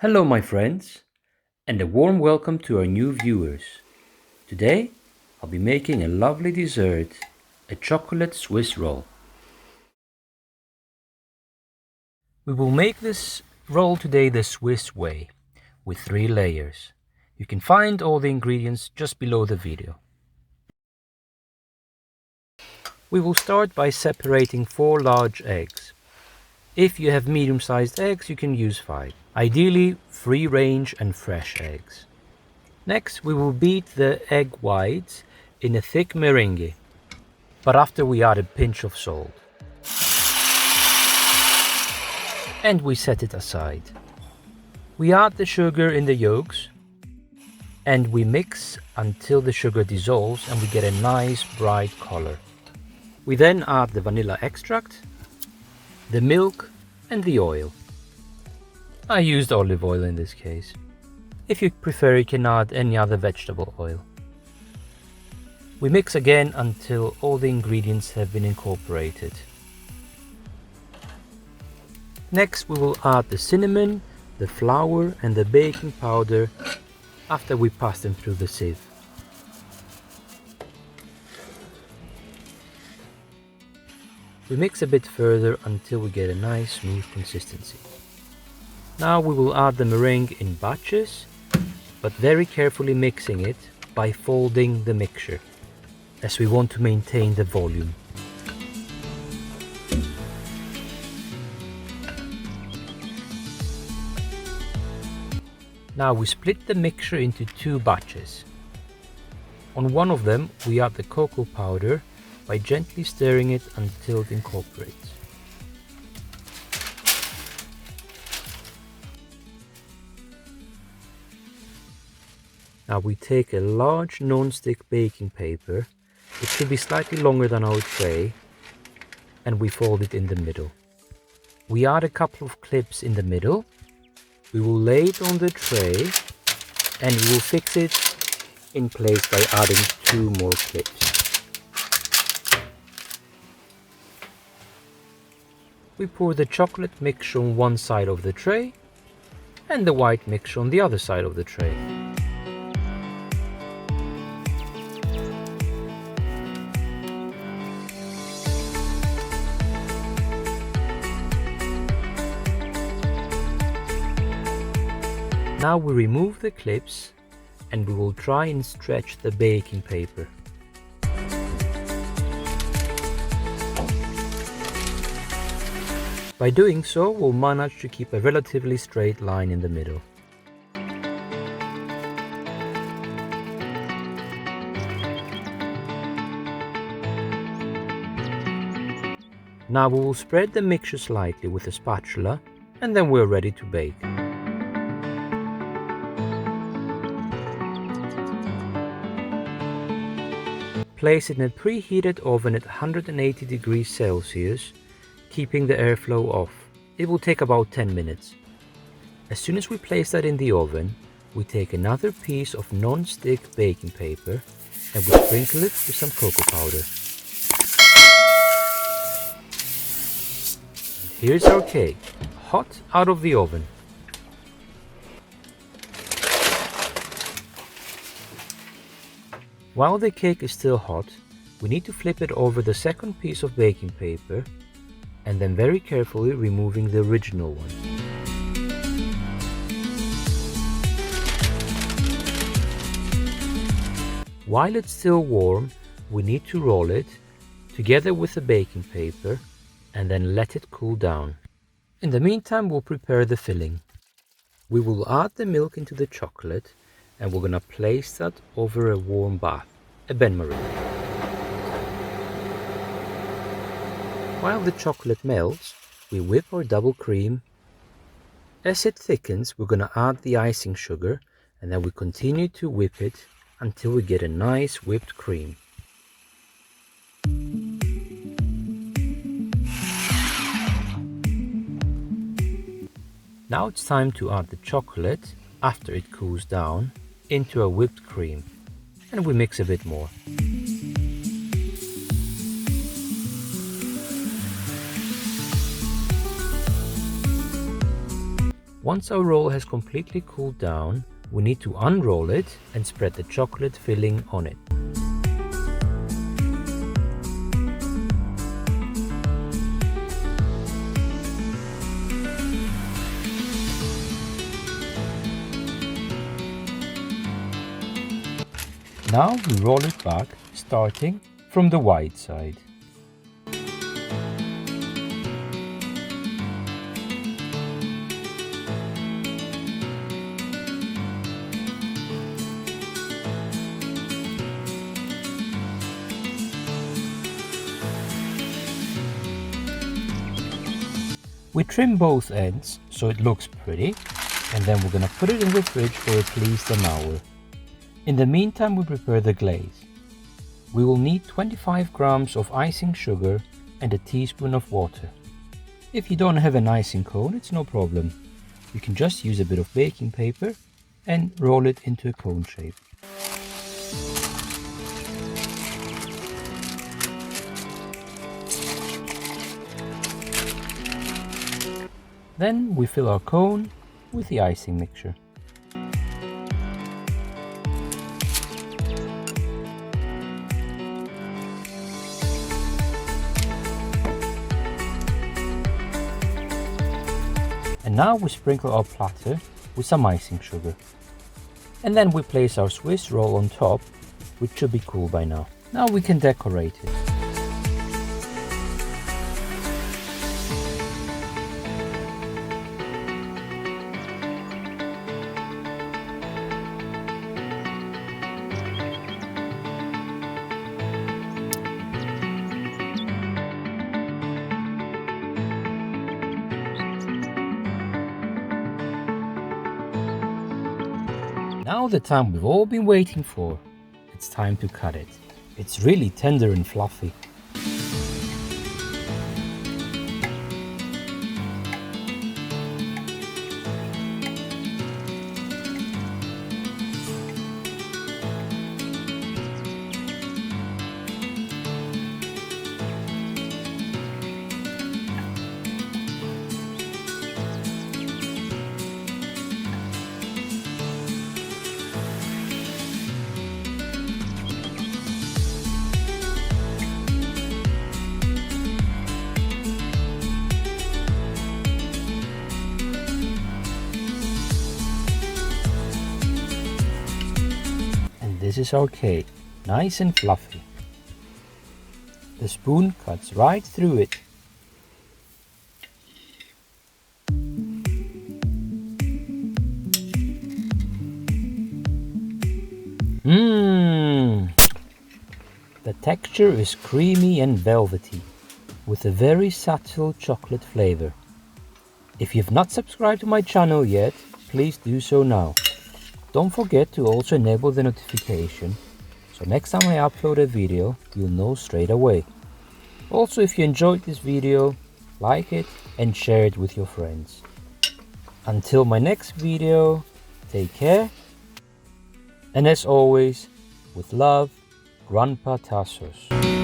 Hello my friends, and a warm welcome to our new viewers. Today I'll be making a lovely dessert, a chocolate Swiss roll. We will make this roll today the Swiss way, with 3 layers. You can find all the ingredients just below the video. We will start by separating 4 large eggs. If you have medium-sized eggs, you can use 5. Ideally, free-range and fresh eggs. Next, we will beat the egg whites in a thick merengue, but after we add a pinch of salt. And we set it aside. We add the sugar in the yolks, and we mix until the sugar dissolves and we get a nice bright color. We then add the vanilla extract, the milk and the oil. I used olive oil in this case. If you prefer, you can add any other vegetable oil. We mix again until all the ingredients have been incorporated. Next we will add the cinnamon, the flour and the baking powder after we pass them through the sieve. We mix a bit further until we get a nice smooth consistency. Now we will add the meringue in batches, but very carefully mixing it by folding the mixture, as we want to maintain the volume. Now we split the mixture into 2 batches. On one of them we add the cocoa powder by gently stirring it until it incorporates. Now we take a large non-stick baking paper, it should be slightly longer than our tray, and we fold it in the middle. We add a couple of clips in the middle, we will lay it on the tray, and we will fix it in place by adding 2 more clips. We pour the chocolate mixture on one side of the tray and the white mixture on the other side of the tray. Now we remove the clips and we will try and stretch the baking paper. By doing so, we'll manage to keep a relatively straight line in the middle. Now we will spread the mixture slightly with a spatula and then we're ready to bake. Place it in a preheated oven at 180 degrees Celsius, keeping the airflow off. It will take about 10 minutes. As soon as we place that in the oven, we take another piece of non-stick baking paper and we sprinkle it with some cocoa powder. And here's our cake, hot out of the oven. While the cake is still hot, we need to flip it over the second piece of baking paper and then very carefully removing the original one. While it's still warm, we need to roll it together with the baking paper and then let it cool down. In the meantime, we'll prepare the filling. We will add the milk into the chocolate and we're gonna place that over a warm bath, a bain-marie. While the chocolate melts, we whip our double cream. As it thickens, we're gonna add the icing sugar and then we continue to whip it until we get a nice whipped cream. Now it's time to add the chocolate after it cools down into a whipped cream, and we mix a bit more. Once our roll has completely cooled down, we need to unroll it and spread the chocolate filling on it. Now we roll it back, starting from the wide side. We trim both ends so it looks pretty, and then we're gonna put it in the fridge for at least an hour. In the meantime, we prepare the glaze. We will need 25 grams of icing sugar and a teaspoon of water. If you don't have an icing cone, it's no problem. You can just use a bit of baking paper and roll it into a cone shape. Then we fill our cone with the icing mixture. And now we sprinkle our platter with some icing sugar. And then we place our Swiss roll on top, which should be cool by now. Now we can decorate it. Now the time we've all been waiting for. It's time to cut it. It's really tender and fluffy. This is our cake, nice and fluffy. The spoon cuts right through it. The texture is creamy and velvety, with a very subtle chocolate flavor. If you've not subscribed to my channel yet, please do so now. Don't forget to also enable the notification, so next time I upload a video, you'll know straight away. Also, if you enjoyed this video, like it and share it with your friends. Until my next video, take care, and as always, with love, Grandpa Tassos.